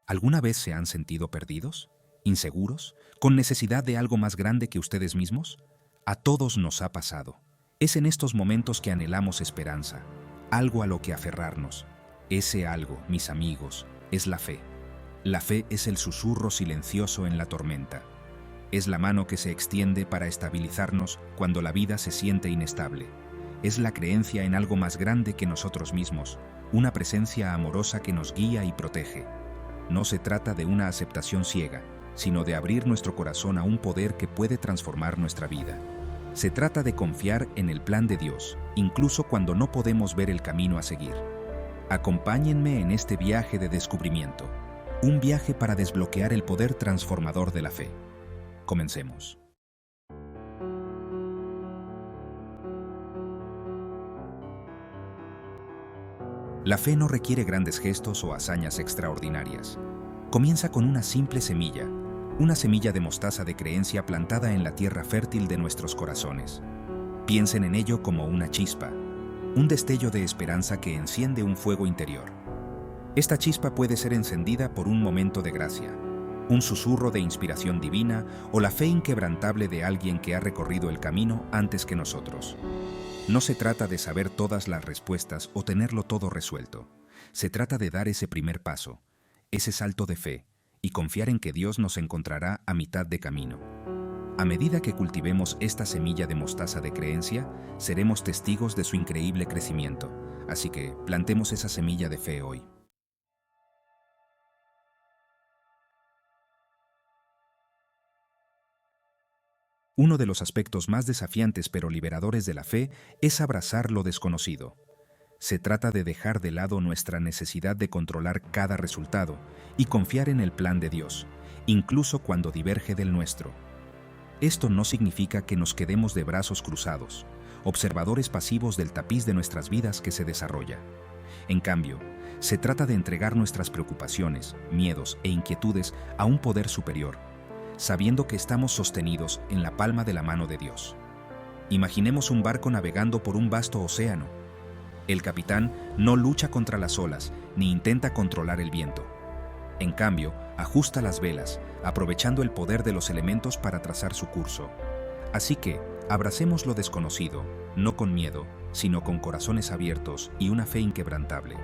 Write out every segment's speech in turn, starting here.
¿Alguna vez se han sentido perdidos, inseguros, con necesidad de algo más grande que ustedes mismos? A todos nos ha pasado. Es en estos momentos que anhelamos esperanza, algo a lo que aferrarnos. Ese algo, mis amigos, es la fe. La fe es el susurro silencioso en la tormenta. Es la mano que se extiende para estabilizarnos cuando la vida se siente inestable. Es la creencia en algo más grande que nosotros mismos, una presencia amorosa que nos guía y protege. No se trata de una aceptación ciega, sino de abrir nuestro corazón a un poder que puede transformar nuestra vida. Se trata de confiar en el plan de Dios, incluso cuando no podemos ver el camino a seguir. Acompáñenme en este viaje de descubrimiento, un viaje para desbloquear el poder transformador de la fe. Comencemos. La fe no requiere grandes gestos o hazañas extraordinarias. Comienza con una simple semilla, una semilla de mostaza de creencia plantada en la tierra fértil de nuestros corazones. Piensen en ello como una chispa, un destello de esperanza que enciende un fuego interior. Esta chispa puede ser encendida por un momento de gracia, un susurro de inspiración divina o la fe inquebrantable de alguien que ha recorrido el camino antes que nosotros. No se trata de saber todas las respuestas o tenerlo todo resuelto. Se trata de dar ese primer paso, ese salto de fe, y confiar en que Dios nos encontrará a mitad de camino. A medida que cultivemos esta semilla de mostaza de creencia, seremos testigos de su increíble crecimiento. Así que plantemos esa semilla de fe hoy. Uno de los aspectos más desafiantes pero liberadores de la fe es abrazar lo desconocido. Se trata de dejar de lado nuestra necesidad de controlar cada resultado y confiar en el plan de Dios, incluso cuando diverge del nuestro. Esto no significa que nos quedemos de brazos cruzados, observadores pasivos del tapiz de nuestras vidas que se desarrolla. En cambio, se trata de entregar nuestras preocupaciones, miedos e inquietudes a un poder superior, sabiendo que estamos sostenidos en la palma de la mano de Dios. Imaginemos un barco navegando por un vasto océano. El capitán no lucha contra las olas ni intenta controlar el viento. En cambio, ajusta las velas, aprovechando el poder de los elementos para trazar su curso. Así que, abracemos lo desconocido, no con miedo, sino con corazones abiertos y una fe inquebrantable.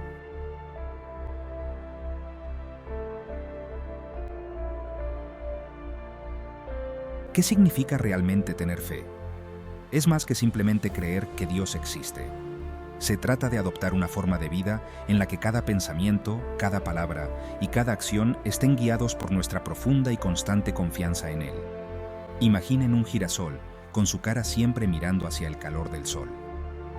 ¿Qué significa realmente tener fe? Es más que simplemente creer que Dios existe. Se trata de adoptar una forma de vida en la que cada pensamiento, cada palabra y cada acción estén guiados por nuestra profunda y constante confianza en Él. Imaginen un girasol, con su cara siempre mirando hacia el calor del sol.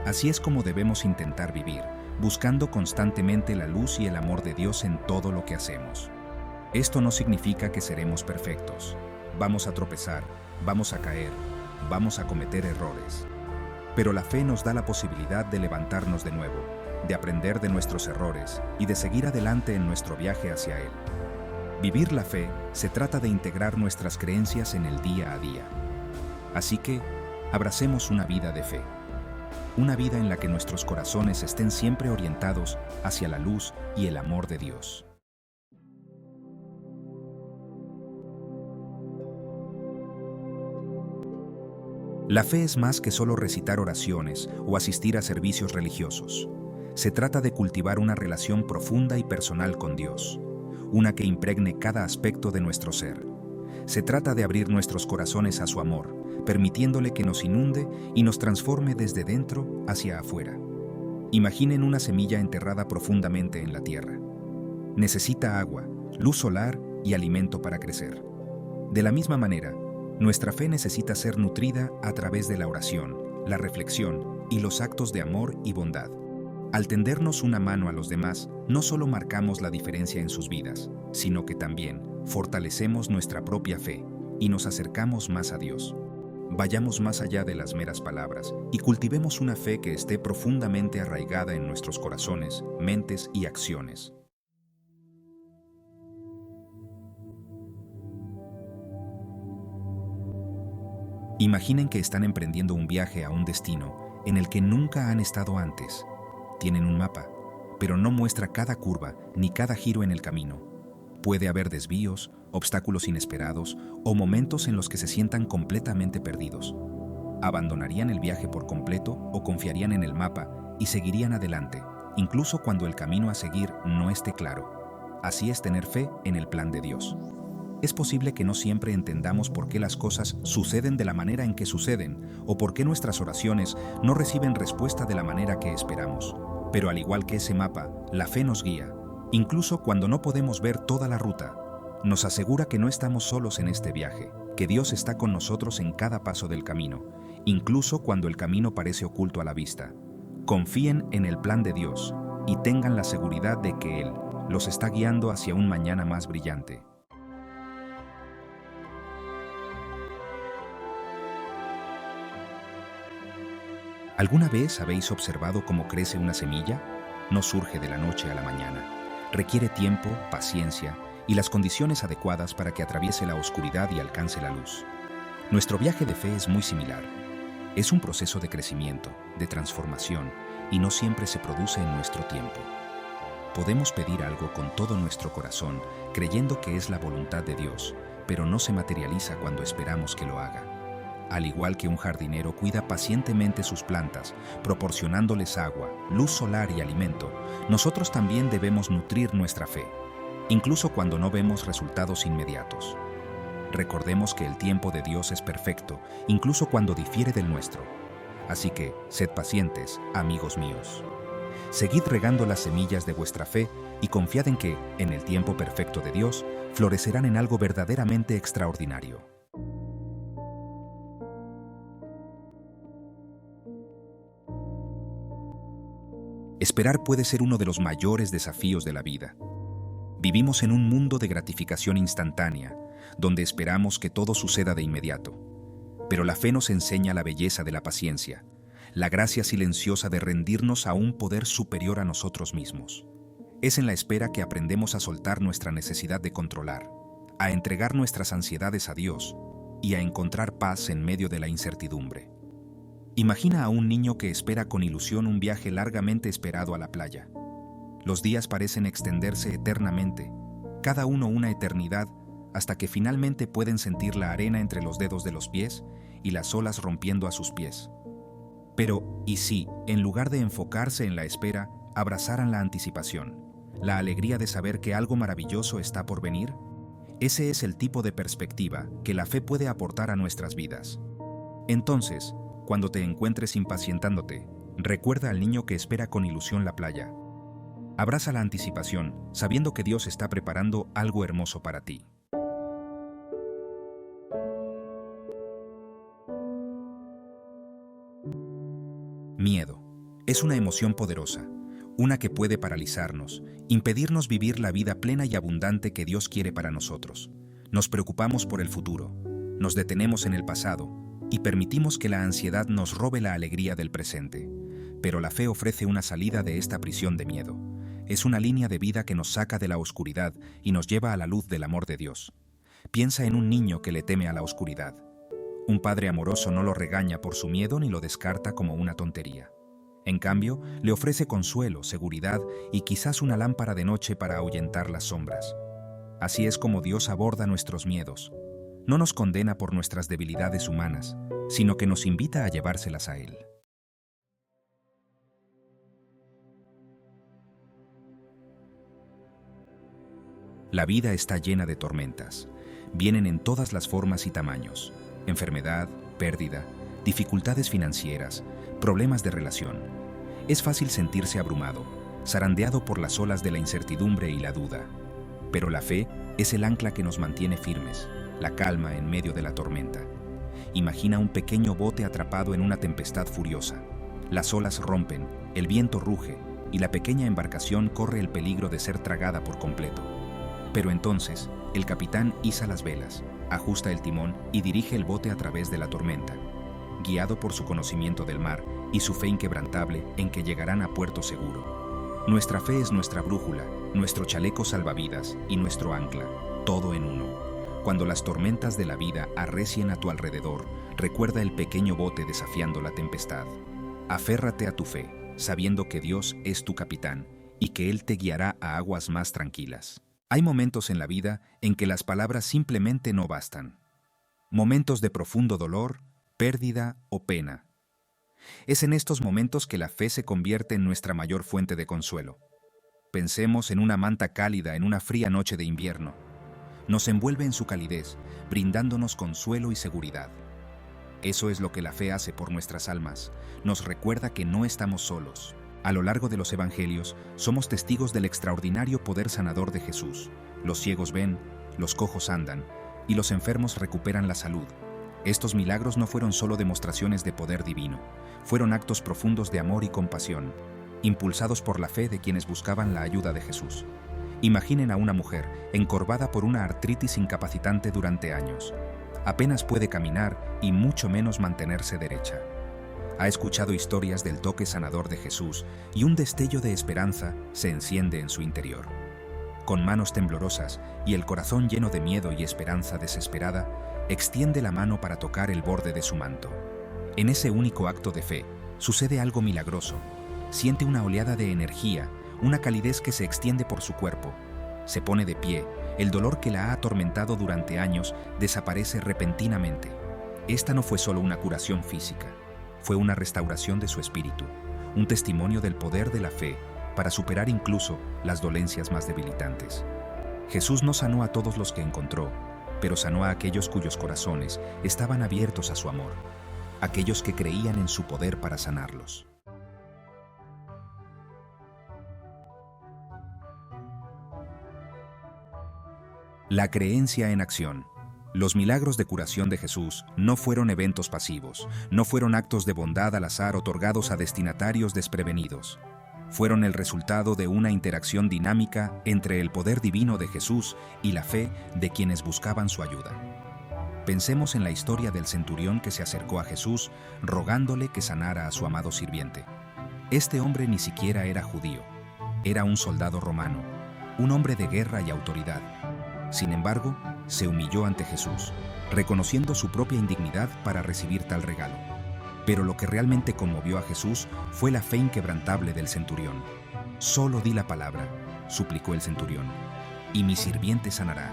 Así es como debemos intentar vivir, buscando constantemente la luz y el amor de Dios en todo lo que hacemos. Esto no significa que seremos perfectos. Vamos a tropezar, vamos a caer, vamos a cometer errores. Pero la fe nos da la posibilidad de levantarnos de nuevo, de aprender de nuestros errores y de seguir adelante en nuestro viaje hacia Él. Vivir la fe se trata de integrar nuestras creencias en el día a día. Así que, abracemos una vida de fe. Una vida en la que nuestros corazones estén siempre orientados hacia la luz y el amor de Dios. La fe es más que solo recitar oraciones o asistir a servicios religiosos. Se trata de cultivar una relación profunda y personal con Dios, una que impregne cada aspecto de nuestro ser. Se trata de abrir nuestros corazones a su amor, permitiéndole que nos inunde y nos transforme desde dentro hacia afuera. Imaginen una semilla enterrada profundamente en la tierra. Necesita agua, luz solar y alimento para crecer. De la misma manera, nuestra fe necesita ser nutrida a través de la oración, la reflexión y los actos de amor y bondad. Al tendernos una mano a los demás, no solo marcamos la diferencia en sus vidas, sino que también fortalecemos nuestra propia fe y nos acercamos más a Dios. Vayamos más allá de las meras palabras y cultivemos una fe que esté profundamente arraigada en nuestros corazones, mentes y acciones. Imaginen que están emprendiendo un viaje a un destino en el que nunca han estado antes. Tienen un mapa, pero no muestra cada curva ni cada giro en el camino. Puede haber desvíos, obstáculos inesperados o momentos en los que se sientan completamente perdidos. Abandonarían el viaje por completo o confiarían en el mapa y seguirían adelante, incluso cuando el camino a seguir no esté claro. Así es tener fe en el plan de Dios. Es posible que no siempre entendamos por qué las cosas suceden de la manera en que suceden o por qué nuestras oraciones no reciben respuesta de la manera que esperamos. Pero al igual que ese mapa, la fe nos guía, incluso cuando no podemos ver toda la ruta. Nos asegura que no estamos solos en este viaje, que Dios está con nosotros en cada paso del camino, incluso cuando el camino parece oculto a la vista. Confíen en el plan de Dios y tengan la seguridad de que Él los está guiando hacia un mañana más brillante. ¿Alguna vez habéis observado cómo crece una semilla? No surge de la noche a la mañana. Requiere tiempo, paciencia y las condiciones adecuadas para que atraviese la oscuridad y alcance la luz. Nuestro viaje de fe es muy similar. Es un proceso de crecimiento, de transformación, y no siempre se produce en nuestro tiempo. Podemos pedir algo con todo nuestro corazón, creyendo que es la voluntad de Dios, pero no se materializa cuando esperamos que lo haga. Al igual que un jardinero cuida pacientemente sus plantas, proporcionándoles agua, luz solar y alimento, nosotros también debemos nutrir nuestra fe, incluso cuando no vemos resultados inmediatos. Recordemos que el tiempo de Dios es perfecto, incluso cuando difiere del nuestro. Así que, sed pacientes, amigos míos. Seguid regando las semillas de vuestra fe y confiad en que, en el tiempo perfecto de Dios, florecerán en algo verdaderamente extraordinario. Esperar puede ser uno de los mayores desafíos de la vida. Vivimos en un mundo de gratificación instantánea, donde esperamos que todo suceda de inmediato. Pero la fe nos enseña la belleza de la paciencia, la gracia silenciosa de rendirnos a un poder superior a nosotros mismos. Es en la espera que aprendemos a soltar nuestra necesidad de controlar, a entregar nuestras ansiedades a Dios y a encontrar paz en medio de la incertidumbre. Imagina a un niño que espera con ilusión un viaje largamente esperado a la playa. Los días parecen extenderse eternamente, cada uno una eternidad, hasta que finalmente pueden sentir la arena entre los dedos de los pies y las olas rompiendo a sus pies. Pero, ¿y si, en lugar de enfocarse en la espera, abrazaran la anticipación, la alegría de saber que algo maravilloso está por venir? Ese es el tipo de perspectiva que la fe puede aportar a nuestras vidas. Entonces, cuando te encuentres impacientándote, recuerda al niño que espera con ilusión la playa. Abraza la anticipación, sabiendo que Dios está preparando algo hermoso para ti. Miedo. Es una emoción poderosa, una que puede paralizarnos, impedirnos vivir la vida plena y abundante que Dios quiere para nosotros. Nos preocupamos por el futuro, nos detenemos en el pasado y permitimos que la ansiedad nos robe la alegría del presente. Pero la fe ofrece una salida de esta prisión de miedo. Es una línea de vida que nos saca de la oscuridad y nos lleva a la luz del amor de Dios. Piensa en un niño que le teme a la oscuridad. Un padre amoroso no lo regaña por su miedo ni lo descarta como una tontería. En cambio, le ofrece consuelo, seguridad y quizás una lámpara de noche para ahuyentar las sombras. Así es como Dios aborda nuestros miedos. No nos condena por nuestras debilidades humanas, sino que nos invita a llevárselas a Él. La vida está llena de tormentas. Vienen en todas las formas y tamaños. Enfermedad, pérdida, dificultades financieras, problemas de relación. Es fácil sentirse abrumado, zarandeado por las olas de la incertidumbre y la duda. Pero la fe es el ancla que nos mantiene firmes, la calma en medio de la tormenta. Imagina un pequeño bote atrapado en una tempestad furiosa. Las olas rompen, el viento ruge y la pequeña embarcación corre el peligro de ser tragada por completo. Pero entonces, el capitán iza las velas, ajusta el timón y dirige el bote a través de la tormenta, guiado por su conocimiento del mar y su fe inquebrantable en que llegarán a puerto seguro. Nuestra fe es nuestra brújula, nuestro chaleco salvavidas y nuestro ancla, todo en uno. Cuando las tormentas de la vida arrecien a tu alrededor, recuerda el pequeño bote desafiando la tempestad. Aférrate a tu fe, sabiendo que Dios es tu capitán y que Él te guiará a aguas más tranquilas. Hay momentos en la vida en que las palabras simplemente no bastan. Momentos de profundo dolor, pérdida o pena. Es en estos momentos que la fe se convierte en nuestra mayor fuente de consuelo. Pensemos en una manta cálida en una fría noche de invierno. Nos envuelve en su calidez, brindándonos consuelo y seguridad. Eso es lo que la fe hace por nuestras almas. Nos recuerda que no estamos solos. A lo largo de los evangelios, somos testigos del extraordinario poder sanador de Jesús. Los ciegos ven, los cojos andan, y los enfermos recuperan la salud. Estos milagros no fueron solo demostraciones de poder divino, fueron actos profundos de amor y compasión, impulsados por la fe de quienes buscaban la ayuda de Jesús. Imaginen a una mujer encorvada por una artritis incapacitante durante años. Apenas puede caminar y mucho menos mantenerse derecha. Ha escuchado historias del toque sanador de Jesús y un destello de esperanza se enciende en su interior. Con manos temblorosas y el corazón lleno de miedo y esperanza desesperada, extiende la mano para tocar el borde de su manto. En ese único acto de fe, sucede algo milagroso. Siente una oleada de energía, una calidez que se extiende por su cuerpo. Se pone de pie, el dolor que la ha atormentado durante años desaparece repentinamente. Esta no fue solo una curación física, fue una restauración de su espíritu, un testimonio del poder de la fe para superar incluso las dolencias más debilitantes. Jesús no sanó a todos los que encontró, pero sanó a aquellos cuyos corazones estaban abiertos a su amor, aquellos que creían en su poder para sanarlos. La creencia en acción. Los milagros de curación de Jesús no fueron eventos pasivos, no fueron actos de bondad al azar otorgados a destinatarios desprevenidos. Fueron el resultado de una interacción dinámica entre el poder divino de Jesús y la fe de quienes buscaban su ayuda. Pensemos en la historia del centurión que se acercó a Jesús rogándole que sanara a su amado sirviente. Este hombre ni siquiera era judío, era un soldado romano, un hombre de guerra y autoridad. Sin embargo, se humilló ante Jesús, reconociendo su propia indignidad para recibir tal regalo. Pero lo que realmente conmovió a Jesús fue la fe inquebrantable del centurión. «Solo di la palabra», suplicó el centurión, «y mi sirviente sanará».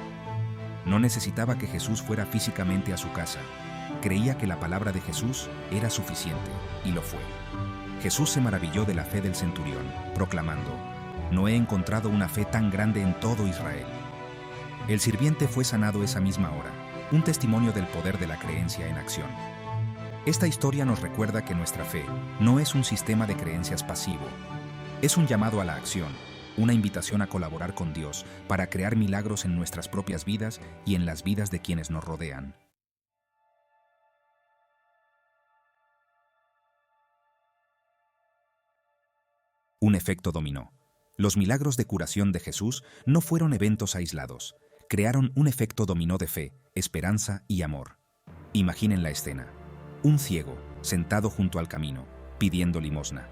No necesitaba que Jesús fuera físicamente a su casa. Creía que la palabra de Jesús era suficiente, y lo fue. Jesús se maravilló de la fe del centurión, proclamando: «No he encontrado una fe tan grande en todo Israel». El sirviente fue sanado esa misma hora, un testimonio del poder de la creencia en acción. Esta historia nos recuerda que nuestra fe no es un sistema de creencias pasivo, es un llamado a la acción, una invitación a colaborar con Dios para crear milagros en nuestras propias vidas y en las vidas de quienes nos rodean. Un efecto dominó. Los milagros de curación de Jesús no fueron eventos aislados. Crearon un efecto dominó de fe, esperanza y amor. Imaginen la escena. Un ciego, sentado junto al camino, pidiendo limosna.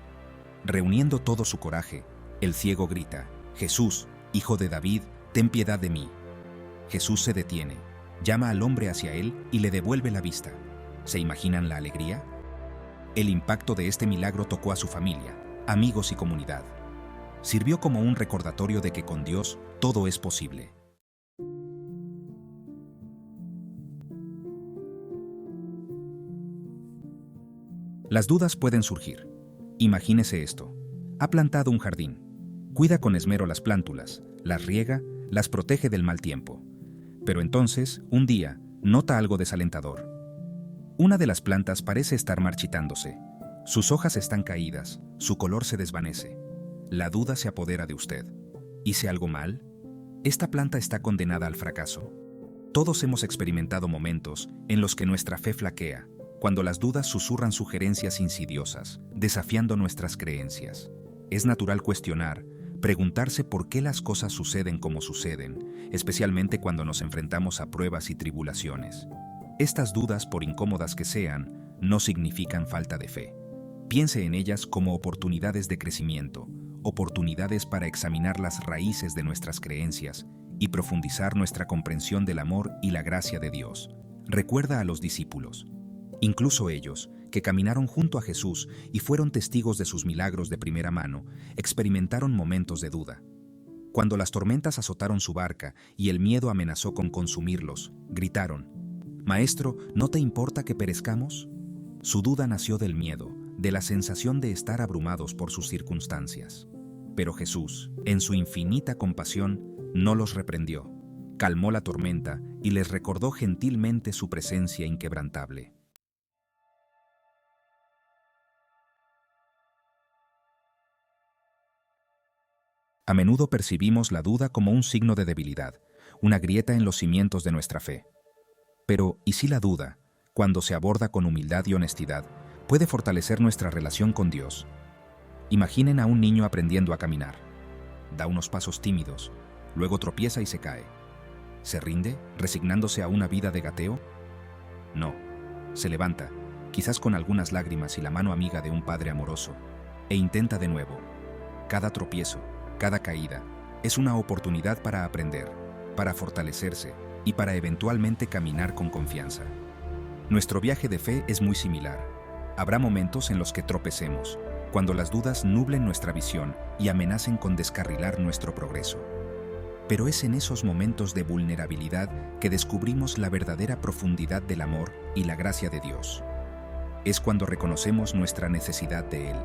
Reuniendo todo su coraje, el ciego grita: «Jesús, hijo de David, ten piedad de mí». Jesús se detiene, llama al hombre hacia él y le devuelve la vista. ¿Se imaginan la alegría? El impacto de este milagro tocó a su familia, amigos y comunidad. Sirvió como un recordatorio de que con Dios todo es posible. Las dudas pueden surgir. Imagínese esto. Ha plantado un jardín. Cuida con esmero las plántulas, las riega, las protege del mal tiempo. Pero entonces, un día, nota algo desalentador. Una de las plantas parece estar marchitándose. Sus hojas están caídas, su color se desvanece. La duda se apodera de usted. ¿Hice algo mal? ¿Esta planta está condenada al fracaso? Todos hemos experimentado momentos en los que nuestra fe flaquea, cuando las dudas susurran sugerencias insidiosas, desafiando nuestras creencias. Es natural cuestionar, preguntarse por qué las cosas suceden como suceden, especialmente cuando nos enfrentamos a pruebas y tribulaciones. Estas dudas, por incómodas que sean, no significan falta de fe. Piense en ellas como oportunidades de crecimiento, oportunidades para examinar las raíces de nuestras creencias y profundizar nuestra comprensión del amor y la gracia de Dios. Recuerda a los discípulos. Incluso ellos, que caminaron junto a Jesús y fueron testigos de sus milagros de primera mano, experimentaron momentos de duda. Cuando las tormentas azotaron su barca y el miedo amenazó con consumirlos, gritaron: «Maestro, ¿no te importa que perezcamos?». Su duda nació del miedo, de la sensación de estar abrumados por sus circunstancias. Pero Jesús, en su infinita compasión, no los reprendió. Calmó la tormenta y les recordó gentilmente su presencia inquebrantable. A menudo percibimos la duda como un signo de debilidad, una grieta en los cimientos de nuestra fe. Pero, ¿y si la duda, cuando se aborda con humildad y honestidad, puede fortalecer nuestra relación con Dios? Imaginen a un niño aprendiendo a caminar. Da unos pasos tímidos, luego tropieza y se cae. ¿Se rinde, resignándose a una vida de gateo? No. Se levanta, quizás con algunas lágrimas y la mano amiga de un padre amoroso, e intenta de nuevo. Cada tropiezo, cada caída, es una oportunidad para aprender, para fortalecerse y para eventualmente caminar con confianza. Nuestro viaje de fe es muy similar. Habrá momentos en los que tropecemos, cuando las dudas nublen nuestra visión y amenacen con descarrilar nuestro progreso. Pero es en esos momentos de vulnerabilidad que descubrimos la verdadera profundidad del amor y la gracia de Dios. Es cuando reconocemos nuestra necesidad de Él,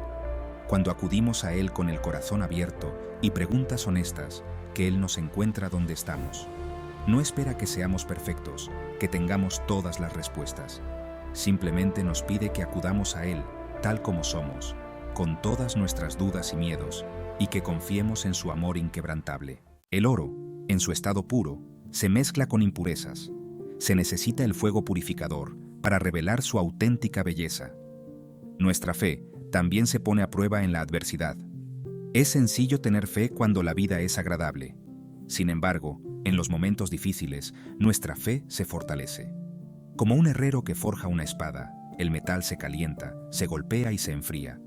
cuando acudimos a Él con el corazón abierto y preguntas honestas, que Él nos encuentra donde estamos. No espera que seamos perfectos, que tengamos todas las respuestas. Simplemente nos pide que acudamos a Él, tal como somos, con todas nuestras dudas y miedos, y que confiemos en su amor inquebrantable. El oro, en su estado puro, se mezcla con impurezas. Se necesita el fuego purificador para revelar su auténtica belleza. Nuestra fe también se pone a prueba en la adversidad. Es sencillo tener fe cuando la vida es agradable. Sin embargo, en los momentos difíciles, nuestra fe se fortalece. Como un herrero que forja una espada, el metal se calienta, se golpea y se enfría.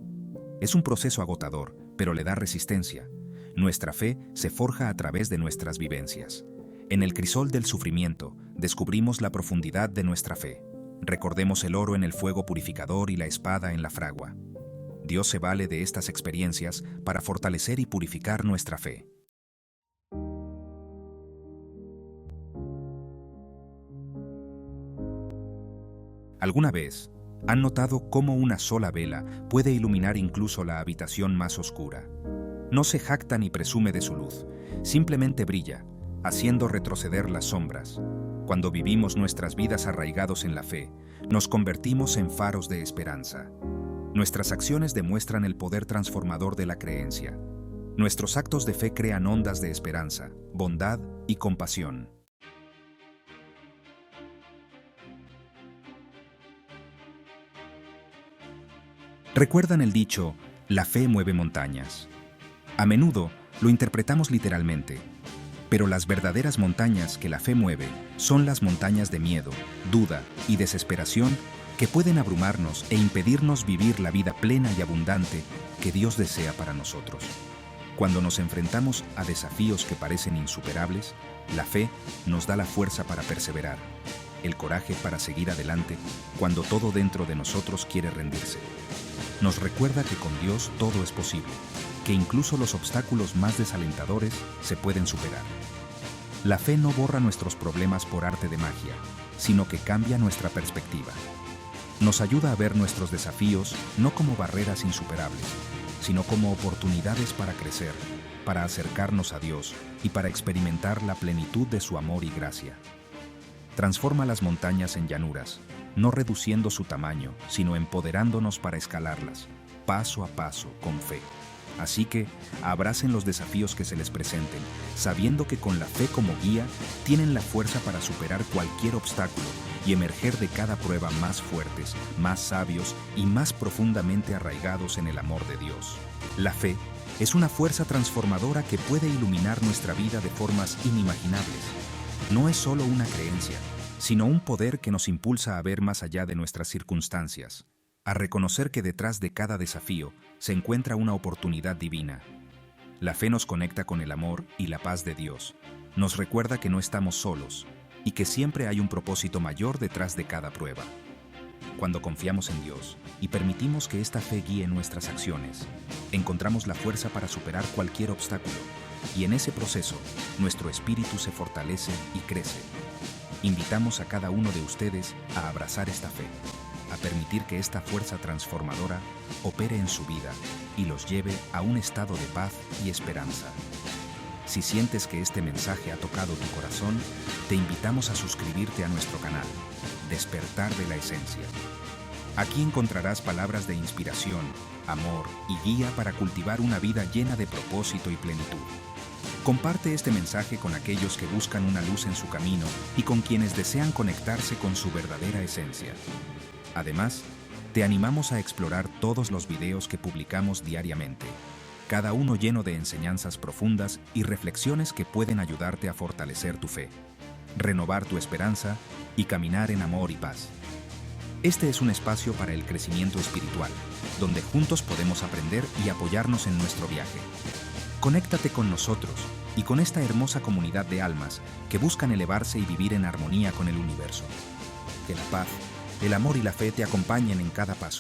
Es un proceso agotador, pero le da resistencia. Nuestra fe se forja a través de nuestras vivencias. En el crisol del sufrimiento, descubrimos la profundidad de nuestra fe. Recordemos el oro en el fuego purificador y la espada en la fragua. Dios se vale de estas experiencias para fortalecer y purificar nuestra fe. ¿Alguna vez han notado cómo una sola vela puede iluminar incluso la habitación más oscura? No se jacta ni presume de su luz, simplemente brilla, haciendo retroceder las sombras. Cuando vivimos nuestras vidas arraigados en la fe, nos convertimos en faros de esperanza. Nuestras acciones demuestran el poder transformador de la creencia. Nuestros actos de fe crean ondas de esperanza, bondad y compasión. ¿Recuerdan el dicho, la fe mueve montañas? A menudo lo interpretamos literalmente, pero las verdaderas montañas que la fe mueve son las montañas de miedo, duda y desesperación que pueden abrumarnos e impedirnos vivir la vida plena y abundante que Dios desea para nosotros. Cuando nos enfrentamos a desafíos que parecen insuperables, la fe nos da la fuerza para perseverar, el coraje para seguir adelante cuando todo dentro de nosotros quiere rendirse. Nos recuerda que con Dios todo es posible, que incluso los obstáculos más desalentadores se pueden superar. La fe no borra nuestros problemas por arte de magia, sino que cambia nuestra perspectiva. Nos ayuda a ver nuestros desafíos no como barreras insuperables, sino como oportunidades para crecer, para acercarnos a Dios y para experimentar la plenitud de su amor y gracia. Transforma las montañas en llanuras, no reduciendo su tamaño, sino empoderándonos para escalarlas, paso a paso, con fe. Así que, abracen los desafíos que se les presenten, sabiendo que con la fe como guía, tienen la fuerza para superar cualquier obstáculo y emerger de cada prueba más fuertes, más sabios y más profundamente arraigados en el amor de Dios. La fe es una fuerza transformadora que puede iluminar nuestra vida de formas inimaginables. No es solo una creencia, sino un poder que nos impulsa a ver más allá de nuestras circunstancias, a reconocer que detrás de cada desafío se encuentra una oportunidad divina. La fe nos conecta con el amor y la paz de Dios. Nos recuerda que no estamos solos y que siempre hay un propósito mayor detrás de cada prueba. Cuando confiamos en Dios y permitimos que esta fe guíe nuestras acciones, encontramos la fuerza para superar cualquier obstáculo, y en ese proceso, nuestro espíritu se fortalece y crece. Invitamos a cada uno de ustedes a abrazar esta fe, a permitir que esta fuerza transformadora opere en su vida y los lleve a un estado de paz y esperanza. Si sientes que este mensaje ha tocado tu corazón, te invitamos a suscribirte a nuestro canal, Despertar de la Esencia. Aquí encontrarás palabras de inspiración, amor y guía para cultivar una vida llena de propósito y plenitud. Comparte este mensaje con aquellos que buscan una luz en su camino y con quienes desean conectarse con su verdadera esencia. Además, te animamos a explorar todos los videos que publicamos diariamente, cada uno lleno de enseñanzas profundas y reflexiones que pueden ayudarte a fortalecer tu fe, renovar tu esperanza y caminar en amor y paz. Este es un espacio para el crecimiento espiritual, donde juntos podemos aprender y apoyarnos en nuestro viaje. Conéctate con nosotros y con esta hermosa comunidad de almas que buscan elevarse y vivir en armonía con el universo. Que la paz, el amor y la fe te acompañen en cada paso.